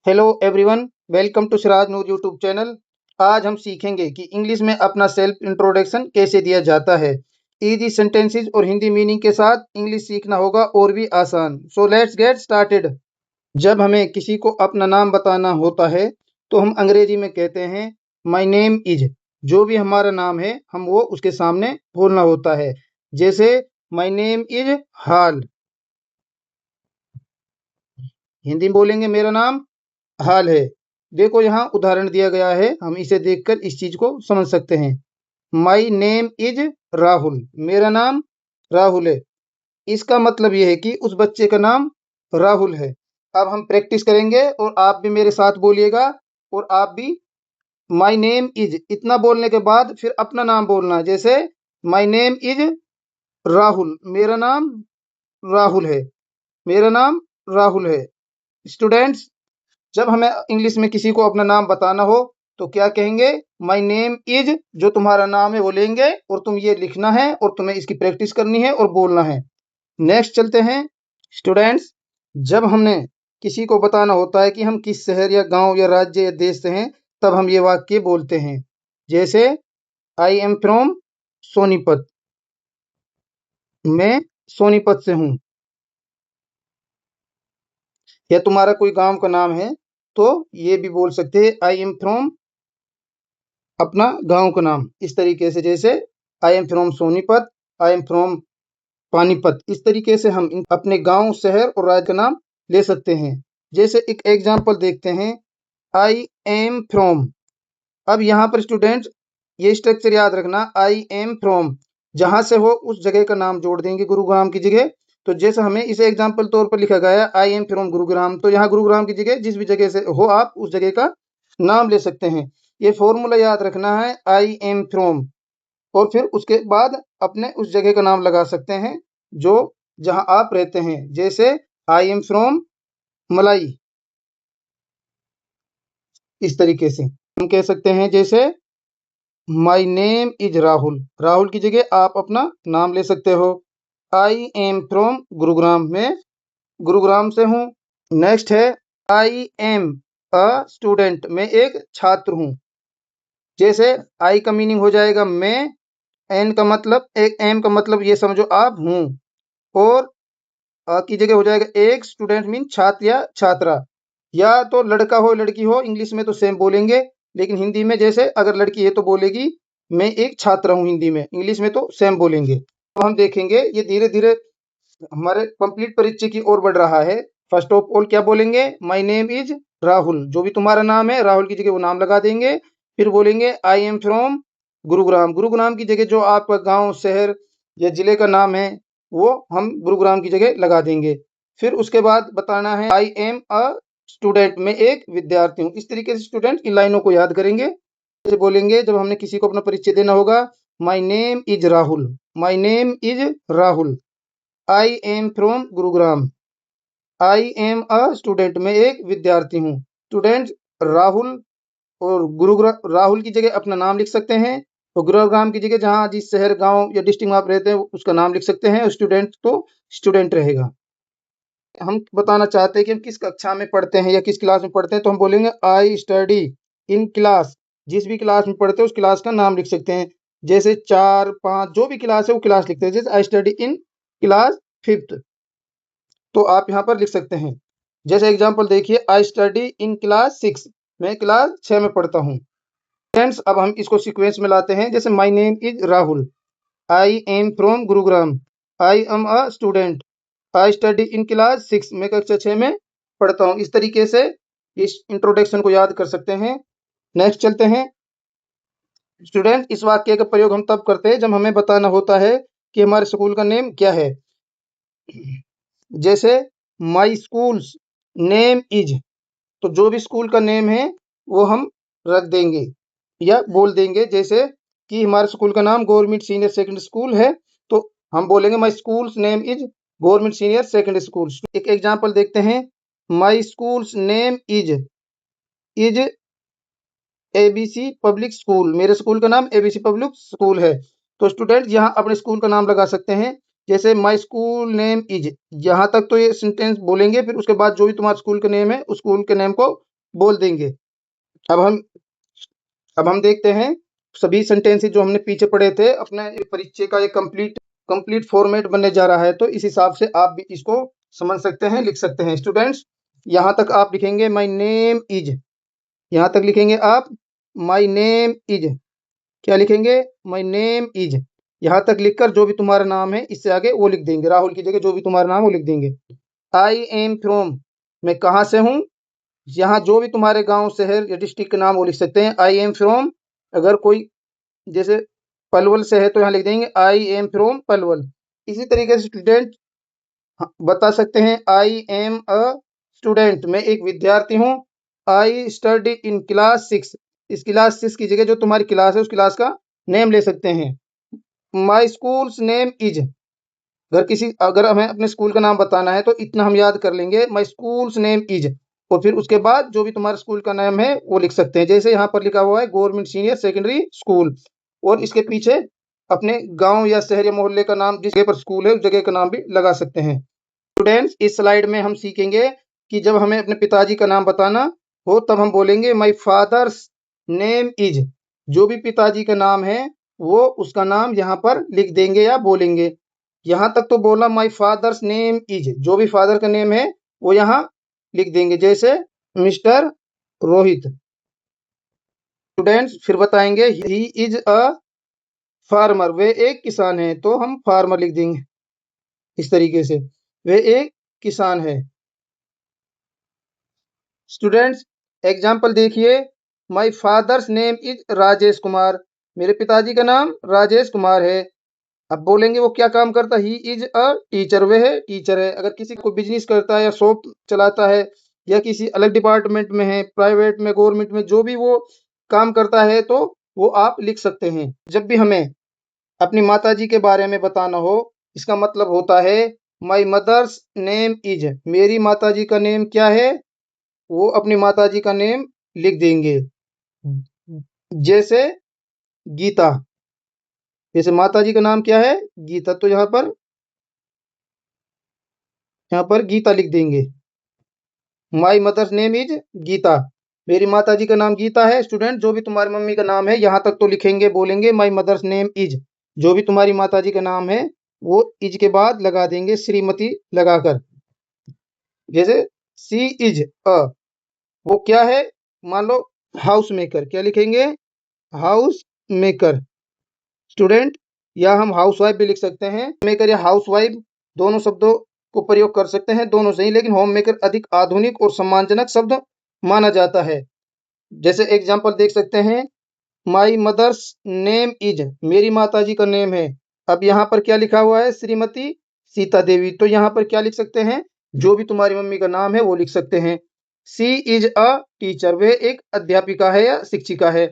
Hello everyone, welcome to Siraj Noor YouTube channel. आज हम सीखेंगे कि इंग्लिश में अपना सेल्फ इंट्रोडक्शन कैसे दिया जाता है। इजी सेंटेंसेस और हिंदी मीनिंग के साथ इंग्लिश सीखना होगा और भी आसान। So let's get started. जब हमें किसी को अपना नाम बताना होता है तो हम अंग्रेजी में कहते हैं माय नेम इज। जो भी हमारा नाम है हम वो उसके सामने बोलना होता है। जैसे माय नेम इज हाल, हिंदी में बोलेंगे मेरा नाम हाल है। देखो यहाँ उदाहरण दिया गया है, हम इसे देखकर इस चीज को समझ सकते हैं। माई नेम इज राहुल, मेरा नाम राहुल है। इसका मतलब यह है कि उस बच्चे का नाम राहुल है। अब हम प्रैक्टिस करेंगे और आप भी मेरे साथ बोलिएगा। और आप भी माई नेम इज इतना बोलने के बाद फिर अपना नाम बोलना। जैसे माई नेम इज राहुल, मेरा नाम राहुल है, मेरा नाम राहुल है। स्टूडेंट्स, जब हमें इंग्लिश में किसी को अपना नाम बताना हो तो क्या कहेंगे? My name is. जो तुम्हारा नाम है वो लेंगे और तुम ये लिखना है और तुम्हें इसकी प्रैक्टिस करनी है और बोलना है। नेक्स्ट चलते हैं। स्टूडेंट्स, जब हमने किसी को बताना होता है कि हम किस शहर या गांव या राज्य या देश से हैं, तब हम ये वाक्य बोलते हैं। जैसे आई एम फ्रॉम सोनीपत, मैं सोनीपत से हूँ। या तुम्हारा कोई गांव का नाम है तो ये भी बोल सकते हैं आई एम फ्रॉम अपना गांव का नाम इस तरीके से। जैसे I am from Sonipat, I am from Panipat. इस तरीके से हम अपने गांव, शहर और राज्य का नाम ले सकते हैं। जैसे एक एग्जांपल देखते हैं, आई एम फ्रॉम। अब यहाँ पर स्टूडेंट ये स्ट्रक्चर याद रखना, आई एम फ्रॉम जहां से हो उस जगह का नाम जोड़ देंगे गुरुग्राम की जगह। तो जैसे हमें इसे एग्जाम्पल तौर पर लिखा गया है आई एम फ्रॉम गुरुग्राम, तो यहाँ गुरुग्राम की जगह जिस भी जगह से हो आप उस जगह का नाम ले सकते हैं। ये फॉर्मूला याद रखना है, आई एम फ्रॉम, और फिर उसके बाद अपने उस जगह का नाम लगा सकते हैं जो जहां आप रहते हैं। जैसे आई एम फ्रॉम मलाई, इस तरीके से हम कह सकते हैं। जैसे my name is Rahul, Rahul की जगह आप अपना नाम ले सकते हो। आई एम फ्रॉम गुरुग्राम, मैं गुरुग्राम से हूँ। नेक्स्ट है आई एम अ स्टूडेंट, मैं एक छात्र हूँ। जैसे आई का मीनिंग हो जाएगा मैं, एन का मतलब एक, एम का मतलब ये समझो आप हूँ, और की जगह हो जाएगा एक, स्टूडेंट मीन छात्र या छात्रा। या तो लड़का हो लड़की हो, इंग्लिश में तो सेम बोलेंगे, लेकिन हिंदी में जैसे अगर लड़की है तो बोलेगी मैं एक छात्रा हूँ हिंदी में, इंग्लिश में तो सेम बोलेंगे। अब हम देखेंगे ये धीरे धीरे हमारे कंप्लीट परिचय की ओर बढ़ रहा है। फर्स्ट ऑफ ऑल क्या बोलेंगे? माय नेम इज राहुल, जो भी तुम्हारा नाम है राहुल की जगह वो नाम लगा देंगे। फिर बोलेंगे I am from Gurugram, Gurugram की जगह जो आपका गांव, शहर या जिले का नाम है वो हम गुरुग्राम की जगह लगा देंगे। फिर उसके बाद बताना है आई एम अ स्टूडेंट, मैं एक विद्यार्थी हूँ। इस तरीके से स्टूडेंट इन लाइनों को याद करेंगे। जैसे बोलेंगे जब हमने किसी को अपना परिचय देना होगा, my name is Rahul, my name is Rahul, I am from Gurugram, I am a student, मैं एक विद्यार्थी हूँ। स्टूडेंट, राहुल और गुरुग्राम, राहुल की जगह अपना नाम लिख सकते हैं और गुरुग्राम की जगह जहाँ जिस शहर, गांव या डिस्ट्रिक्ट में आप रहते हैं उसका नाम लिख सकते हैं। स्टूडेंट तो स्टूडेंट रहेगा। हम बताना चाहते हैं कि हम किस कक्षा में पढ़ते हैं या किस क्लास में पढ़ते हैं, तो हम बोलेंगे आई स्टडी इन क्लास। जिस भी क्लास में पढ़ते हैं उस क्लास का नाम लिख सकते हैं। जैसे 4, 5 जो भी क्लास है वो क्लास लिखते हैं। जैसे I study in class 5th, तो आप यहाँ पर लिख सकते हैं। जैसे एग्जाम्पल देखिए, आई स्टडी इन क्लास 6, मैं क्लास 6 में पढ़ता हूँ। फ्रेंड्स, अब हम इसको सीक्वेंस में लाते हैं। जैसे my name is Rahul, I am from Gurugram, I am a student, I study in class 6, मैं कक्षा 6 में पढ़ता हूँ। इस तरीके से इस इंट्रोडक्शन को याद कर सकते हैं। नेक्स्ट चलते हैं। स्टूडेंट, इस वाक्य का प्रयोग हम तब करते हैं जब हमें बताना होता है कि हमारे स्कूल का नेम क्या है। जैसे माई स्कूल्स नेम इज, तो जो भी स्कूल का नेम है वो हम रख देंगे या बोल देंगे। जैसे कि हमारे स्कूल का नाम गवर्नमेंट सीनियर सेकेंडरी स्कूल है, तो हम बोलेंगे my school's name is government senior secondary school. एक एग्जांपल देखते हैं, my school's name is ABC public school, मेरे स्कूल का नाम एबीसी पब्लिक स्कूल है। तो स्टूडेंट यहाँ अपने स्कूल का नाम लगा सकते हैं। जैसे माई स्कूल नेम इज, यहाँ तक तो ये सेंटेंस बोलेंगे, फिर उसके बाद जो भी तुम्हारा स्कूल का नेम है उस स्कूल के नेम को बोल देंगे। अब हम देखते हैं सभी सेंटेंसेस जो हमने पीछे पढ़े थे। अपने परिचय का एक कंप्लीट फॉर्मेट बनने जा रहा है, तो इस हिसाब से आप भी इसको समझ सकते हैं, लिख सकते हैं। स्टूडेंट्स, यहाँ तक आप लिखेंगे माय नेम इज, यहाँ तक लिखेंगे आप माय नेम इज, क्या लिखेंगे? My name is. यहाँ तक लिखकर जो भी तुम्हारा नाम है इससे आगे वो लिख देंगे, राहुल की जगह जो भी तुम्हारा नाम वो लिख देंगे। आई एम फ्रॉम, मैं कहाँ से हूँ, यहाँ जो भी तुम्हारे गांव शहर या डिस्ट्रिक्ट का नाम वो लिख सकते हैं। आई एम फ्रॉम, अगर कोई जैसे पलवल से है तो यहाँ लिख देंगे आई एम फ्रॉम पलवल। इसी तरीके से स्टूडेंट बता सकते हैं आई एम अ स्टूडेंट, मैं एक विद्यार्थी हूँ। आई स्टडी इन क्लास 6, इस क्लास 6 की जगह जो तुम्हारी क्लास है उस क्लास का नेम ले सकते हैं। माई स्कूल्स नेम इज, अगर हमें अपने स्कूल का नाम बताना है तो इतना हम याद कर लेंगे, माई स्कूल्स नेम इज, और फिर उसके बाद जो भी तुम्हारे स्कूल का नाम है वो लिख सकते हैं। जैसे यहाँ पर लिखा हुआ है गवर्नमेंट सीनियर सेकेंडरी स्कूल, और इसके पीछे अपने गांव या शहर या मोहल्ले का नाम, जिस जगह पर स्कूल है उस जगह का नाम भी लगा सकते हैं। स्टूडेंट्स, इस स्लाइड में हम सीखेंगे कि जब हमें अपने पिताजी का नाम बताना हो तब हम बोलेंगे माई फादर्स नेम इज, जो भी पिताजी का नाम है वो उसका नाम यहाँ पर लिख देंगे या बोलेंगे। यहाँ तक तो बोला माई फादर्स नेम इज, जो भी फादर का नेम है वो यहाँ लिख देंगे, जैसे मिस्टर रोहित। स्टूडेंट्स, फिर बताएंगे ही इज अ फार्मर, वे एक किसान है, तो हम फार्मर लिख देंगे इस तरीके से, वे एक किसान है। स्टूडेंट्स, एग्जाम्पल देखिए, my father's name is Rajesh Kumar, मेरे पिताजी का नाम राजेश कुमार है। अब बोलेंगे वो क्या काम करता है, ही इज अ टीचर, वह है टीचर है। अगर किसी को बिजनेस करता है या शॉप चलाता है या किसी अलग डिपार्टमेंट में है, प्राइवेट में, गवर्नमेंट में, जो भी वो काम करता है तो वो आप लिख सकते हैं। जब भी हमें अपनी माताजी के बारे में बताना हो, इसका मतलब होता है माई मदर्स नेम इज, मेरी माताजी का नेम क्या है, वो अपनी माताजी का नेम लिख देंगे। जैसे गीता, जैसे माताजी का नाम क्या है, गीता, तो यहाँ पर गीता लिख देंगे। My mother's name is Gita, मेरी माताजी का नाम गीता है। स्टूडेंट, जो भी तुम्हारी मम्मी का नाम है यहाँ तक तो लिखेंगे, बोलेंगे माई मदर्स नेम इज, जो भी तुम्हारी माताजी का नाम है वो इज के बाद लगा देंगे श्रीमती लगाकर। जैसे सी इज अ, वो क्या है, मान लो हाउस मेकर, क्या लिखेंगे, हाउस मेकर। स्टूडेंट, या हम हाउस वाइफ भी लिख सकते हैं, मेकर या हाउस वाइफ दोनों शब्दों को प्रयोग कर सकते हैं, दोनों सही, लेकिन होम मेकर अधिक आधुनिक और सम्मानजनक शब्द माना जाता है। जैसे एग्जाम्पल देख सकते हैं, माई मदर्स नेम इज, मेरी माताजी का नेम है। अब यहाँ पर क्या लिखा हुआ है, श्रीमती सीता देवी, तो यहाँ पर क्या लिख सकते हैं, जो भी तुम्हारी मम्मी का नाम है वो लिख सकते हैं। सी इज अ टीचर, वह एक अध्यापिका है या शिक्षिका है।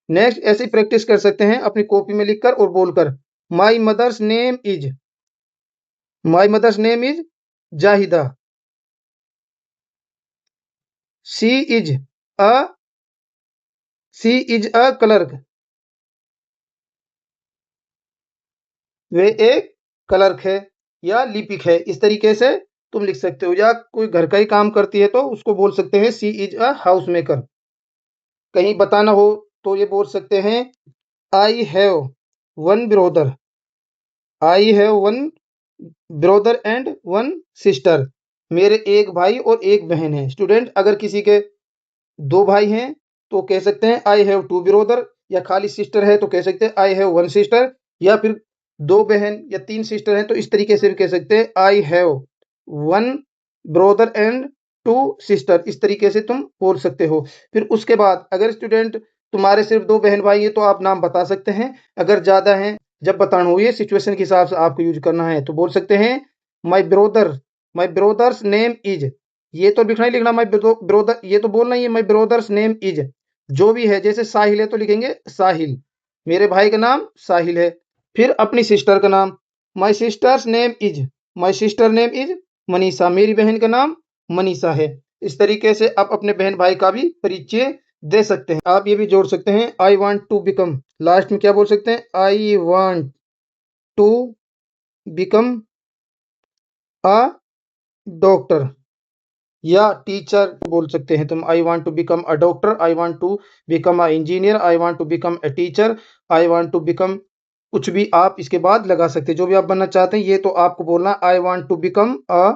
नेक्स्ट, ऐसी प्रैक्टिस कर सकते हैं अपनी कॉपी में लिखकर और बोलकर। My mother's name is, my mother's name is Zahida. She is a she is a clerk, वे एक क्लर्क है या लिपिक है। इस तरीके से तुम लिख सकते हो, या कोई घर का ही काम करती है तो उसको बोल सकते हैं she is a house maker. कहीं बताना हो तो ये बोल सकते हैं I have one brother, I have one brother and one sister, मेरे एक भाई और एक बहन है। स्टूडेंट, अगर किसी के दो भाई हैं तो कह सकते हैं आई हैव टू ब्रोदर, या खाली सिस्टर है तो कह सकते हैं आई हैव वन सिस्टर, या फिर दो बहन या तीन सिस्टर हैं तो इस तरीके से भी कह सकते हैं I have one brother and two sister. इस तरीके से तुम बोल सकते हो। फिर उसके बाद अगर स्टूडेंट तुम्हारे सिर्फ दो बहन भाई है तो आप नाम बता सकते हैं। अगर ज्यादा हैं, जब बताना हो, ये सिचुएशन के हिसाब से आपको यूज करना है, तो बोल सकते हैं my brother, my brother's name is, ये तो लिखना ही लिखना माई ब्रोदर, ये तो बोलना ही है माई ब्रोदर्स नेम इज, जो भी है। जैसे साहिल है तो लिखेंगे साहिल, मेरे भाई का नाम साहिल है। फिर अपनी सिस्टर का नाम, my sister's name is, my sister name is Manisha, मेरी बहन का नाम मनीषा है। इस तरीके से आप अपने बहन भाई का भी परिचय दे सकते हैं। आप ये भी जोड़ सकते हैं I want to become, last में क्या बोल सकते हैं, I want to become a doctor, या टीचर बोल सकते हैं तुम। I want to become a doctor, I want to become a engineer, I want to become a teacher, I want to become, कुछ भी आप इसके बाद लगा सकते हैं। जो भी आप बनना चाहते हैं ये तो आपको बोलना I want to become a,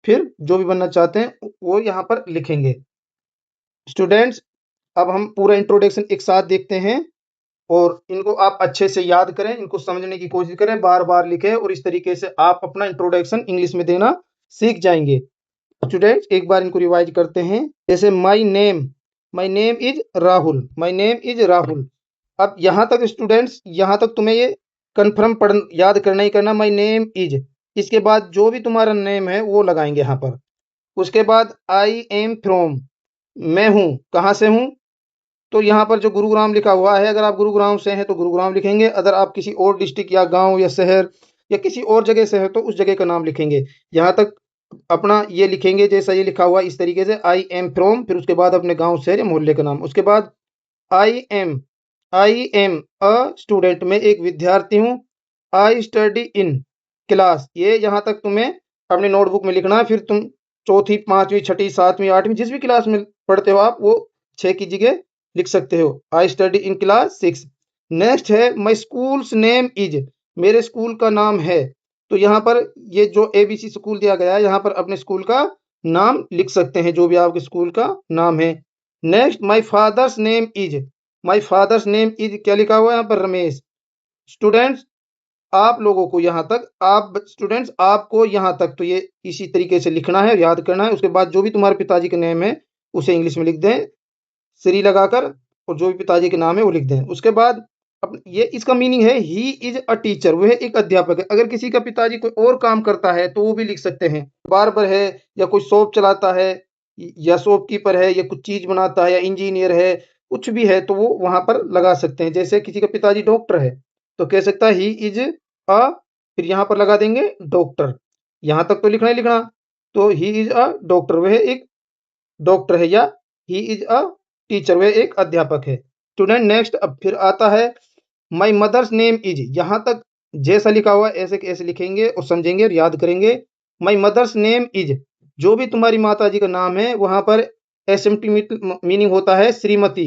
फिर जो भी बनना चाहते हैं वो यहाँ पर लिखेंगे। स्टूडेंट्स, अब हम पूरा इंट्रोडक्शन एक साथ देखते हैं और इनको आप अच्छे से याद करें, इनको समझने की कोशिश करें, बार बार लिखें और इस तरीके से आप अपना इंट्रोडक्शन इंग्लिश में देना सीख जाएंगे। स्टूडेंट्स, एक बार इनको रिवाइज करते हैं। जैसे my name is Rahul, my name is Rahul. अब यहाँ तक स्टूडेंट्स, यहाँ तक तुम्हें ये कन्फर्म पढ़ याद करना ही करना, माई नेम इज। इसके बाद जो भी तुम्हारा नेम है वो लगाएंगे यहाँ पर। उसके बाद आई एम फ्रॉम, मैं हूँ, कहाँ से हूँ, तो यहाँ पर जो गुरुग्राम लिखा हुआ है, अगर आप गुरुग्राम से हैं तो गुरुग्राम लिखेंगे, अगर आप किसी और डिस्ट्रिक्ट या गांव या शहर या किसी और जगह से है तो उस जगह का नाम लिखेंगे। यहाँ तक अपना ये लिखेंगे जैसा ये लिखा हुआ इस तरीके से, आई एम फ्रॉम, फिर उसके बाद अपने गांव शहर या मोहल्ले का नाम। उसके बाद आई एम अ स्टूडेंट, मैं एक विद्यार्थी हूँ। आई स्टडी इन क्लास, ये यहाँ तक तुम्हें अपने नोटबुक में लिखना है। फिर तुम चौथी, पांचवी, छठी, सातवीं, आठवीं जिस भी क्लास में पढ़ते हो आप वो 6 की जगह लिख सकते हो। I study in class 6। Next है माई स्कूल्स नेम इज, मेरे स्कूल का नाम है। तो यहाँ पर ये जो एबीसी स्कूल दिया गया है यहाँ पर अपने स्कूल का नाम लिख सकते हैं, जो भी आपके स्कूल का नाम है। Next my father's name is, my father's name is क्या लिखा हुआ है यहाँ पर, रमेश। स्टूडेंट्स, आप लोगों को यहाँ तक, आप स्टूडेंट्स आपको यहाँ तक तो ये इसी तरीके से लिखना है, याद करना है। उसके बाद जो भी तुम्हारे पिताजी का नेम है उसे इंग्लिश में लिख दें श्री लगाकर, और जो भी पिताजी के नाम है वो लिख दें। उसके बाद ये इसका मीनिंग है ही इज अ टीचर, वह एक अध्यापक है। अगर किसी का पिताजी कोई और काम करता है तो वो भी लिख सकते हैं, बार्बर है या कोई शॉप चलाता है या शॉपकीपर है या कुछ चीज बनाता है या इंजीनियर है, कुछ भी है तो वो वहां पर लगा सकते हैं। जैसे किसी का पिताजी डॉक्टर है तो कह सकता है ही इज अ, फिर यहाँ पर लगा देंगे डॉक्टर। यहाँ तक तो लिखना ही लिखना। तो ही इज अ डॉक्टर, वह एक डॉक्टर है, या ही इज अ टीचर, वह एक अध्यापक है। स्टूडेंट नेक्स्ट, अब फिर आता है माई मदर्स नेम इज। यहाँ तक जैसा लिखा हुआ ऐसे के ऐसे लिखेंगे और समझेंगे और याद करेंगे। माई मदर्स नेम इज, जो भी तुम्हारी माता जी का नाम है वहां पर एसएमटी मीनिंग होता है श्रीमती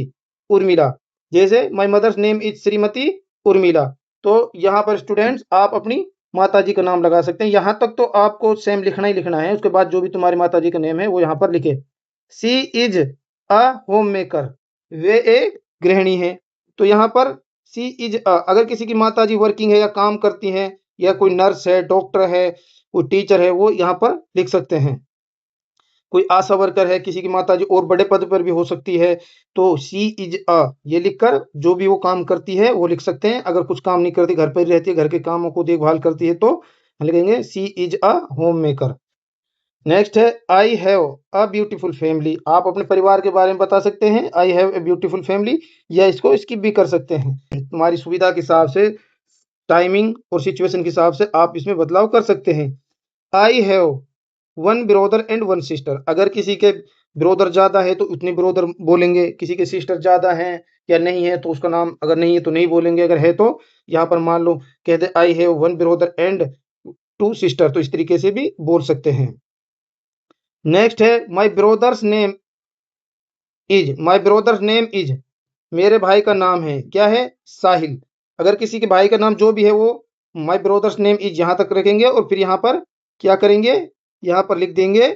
उर्मिला। जैसे my mother's name is Shrimati Urmila, तो यहाँ पर स्टूडेंट्स आप अपनी माता जी का नाम लगा सकते हैं। यहाँ तक तो आपको सेम लिखना ही लिखना है। उसके बाद जो भी तुम्हारी माता जी का नेम है वो यहाँ पर लिखे। सी इज अ होम मेकर, वे एक गृहिणी है। तो यहाँ पर सी इज अ, अगर किसी की माता जी वर्किंग है या काम करती हैं या कोई नर्स है, डॉक्टर है, कोई टीचर है, वो यहाँ पर लिख सकते हैं। कोई आशा वर्कर है, किसी की माता जी और बड़े पद पर भी हो सकती है, तो सी इज अ ये लिखकर जो भी वो काम करती है वो लिख सकते हैं। अगर कुछ काम नहीं करती, घर पर ही रहती है, घर के कामों को देखभाल करती है, तो लिखेंगे she is a homemaker. Next है I have a beautiful family, आप अपने परिवार के बारे में बता सकते हैं I have a beautiful family, या इसको स्किप भी कर सकते हैं। तुम्हारी सुविधा के हिसाब से, टाइमिंग और सिचुएशन के हिसाब से आप इसमें बदलाव कर सकते हैं। I have one brother and one sister, अगर किसी के ब्रोदर ज्यादा है तो उतने ब्रोदर बोलेंगे, किसी के सिस्टर ज्यादा हैं या नहीं है तो उसका नाम, अगर नहीं है तो नहीं बोलेंगे, अगर है तो यहाँ पर मान लो कहते I have one brother and two sister, तो इस तरीके से भी बोल सकते हैं। नेक्स्ट है my brother's name is, my brother's name is, मेरे भाई का नाम है, क्या है, साहिल। अगर किसी के भाई का नाम जो भी है वो माई ब्रोदर्स नेम इज यहाँ तक रखेंगे और फिर यहाँ पर क्या करेंगे, यहाँ पर लिख देंगे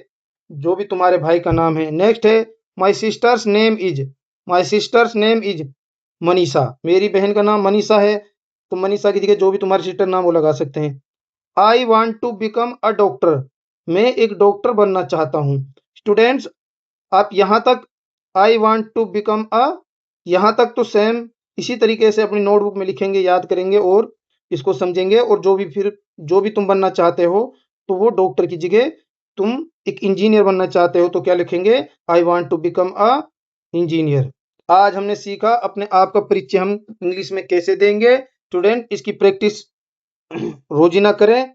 जो भी तुम्हारे भाई का नाम है। नेक्स्ट है my sister's name is, my sister's name is Manisha, मेरी बहन का नाम मनीषा है, तो मनीषा की जगह जो भी तुम्हारी सिस्टर नाम वो लगा सकते हैं। I want to become a doctor, मैं एक डॉक्टर बनना चाहता हूँ। स्टूडेंट्स, आप यहाँ तक I want to become a, यहाँ तक तो सेम इसी तरीके से अपनी नोटबुक में लिखेंगे, याद करेंगे और इसको समझेंगे। और जो भी फिर जो भी तुम बनना चाहते हो तो वो डॉक्टर की जगह तुम एक इंजीनियर बनना चाहते हो तो क्या लिखेंगे, I want to become a engineer. आज हमने सीखा अपने आप का परिचय हम इंग्लिश में कैसे देंगे। स्टूडेंट, इसकी प्रैक्टिस रोजीना करें।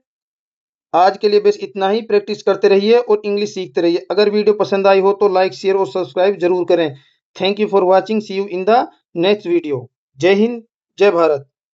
आज के लिए बस इतना ही, प्रैक्टिस करते रहिए और इंग्लिश सीखते रहिए। अगर वीडियो पसंद आई हो तो लाइक, शेयर और सब्सक्राइब जरूर करें। Thank you for watching, see you in the next video. जय हिंद, जय भारत।